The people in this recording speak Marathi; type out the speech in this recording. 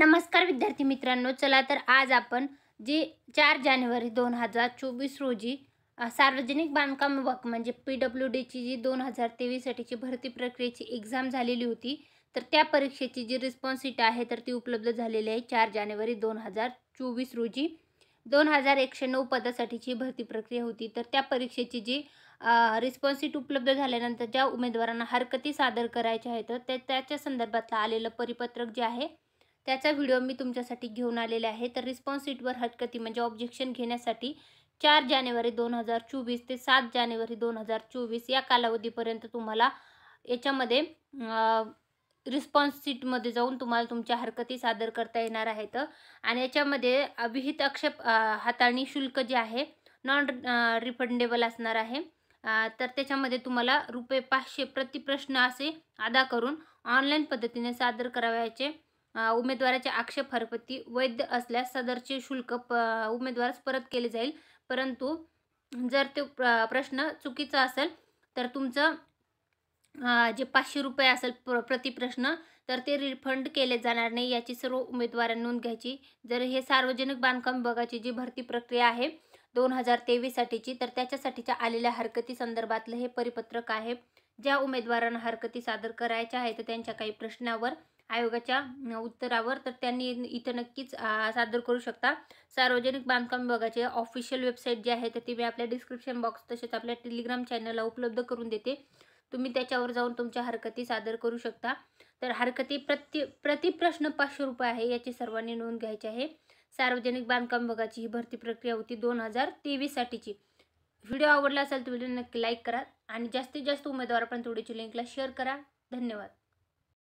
नमस्कार विद्यार्थी मित्रांनो, चला तर आज आपण जे 4 जानेवारी 2024 रोजी सार्वजनिक बांधकाम विभाग म्हणजे PWDची जी 2023 साठीची भरती प्रक्रियेची एक्झाम झालेली होती, तर त्या परीक्षेची जी रिस्पॉन्स शीट आहे तर ती उपलब्ध झालेली आहे 4 जानेवारी 2024 रोजी. 2109 पदासाठीची भरती प्रक्रिया होती. तर त्या परीक्षेची जी रिस्पॉन्स शीट उपलब्ध झाल्यानंतर ज्या उमेदवारांना हरकती सादर करायच्या आहेत तर त्याच्या संदर्भातलं आलेलं परिपत्रक जे आहे त्याचा व्हिडिओ मी तुमच्यासाठी घेऊन आलेला आहे. तर रिस्पॉन्स शीटवर हरकती म्हणजे ऑब्जेक्शन घेण्यासाठी 4 जानेवारी 2024 ते 7 जानेवारी 2024 या कालावधीपर्यंत तुम्हाला याच्यामध्ये रिस्पॉन्स शीटमध्ये जाऊन तुम्हाला तुमच्या हरकती सादर करता येणार आहेत. आणि याच्यामध्ये विहित आक्षेप हाताळणी शुल्क जे आहे नॉन रिफंडेबल असणार आहे. तर त्याच्यामध्ये तुम्हाला ₹500 प्रति प्रश्न असे अदा करून ऑनलाईन पद्धतीने सादर करावयाचे. उमेदवाराचे आक्षेप हरकती वैध असल्यास सदरचे शुल्क उमेदवारास परत केले जाईल. परंतु जर तो प्रश्न चुकीचा असेल तर तुमचं जे ₹500 असेल प्रति प्रश्न तर ते रिफंड केले जाणार नाही. याची सर्व उमेदवारांनी नोंद घ्यायची. जर हे सार्वजनिक बांधकाम विभागाची जी भरती प्रक्रिया आहे 2023 साठीची तर त्याच्यासाठीच्या आलेल्या हरकती संदर्भातलं हे परिपत्रक आहे. ज्या उमेदवारांना हरकती सादर करायच्या आहेत त्यांच्या काही प्रश्नावर आयोगाच्या उत्तरावर तर त्यांनी इथं नक्कीच सादर करू शकता. सार्वजनिक बांधकाम विभागाचे ऑफिशियल वेबसाईट जी आहे तर ती मी आपल्या डिस्क्रिप्शन बॉक्स तसेच आपल्या टेलिग्राम चॅनलला उपलब्ध करून देते. तुम्ही त्याच्यावर जाऊन तुमच्या हरकती सादर करू शकता. तर हरकती प्रति प्रश्न ₹500 आहे, याची सर्वांनी नोंद घ्यायची आहे. सार्वजनिक बांधकाम विभागाची ही भरती प्रक्रिया होती 2023 साठीची. व्हिडिओ आवडला असेल तर व्हिडिओ नक्की लाईक करा आणि जास्तीत जास्त उमेदवारांपर्यंत व्हिडिओची लिंकला शेअर करा. धन्यवाद.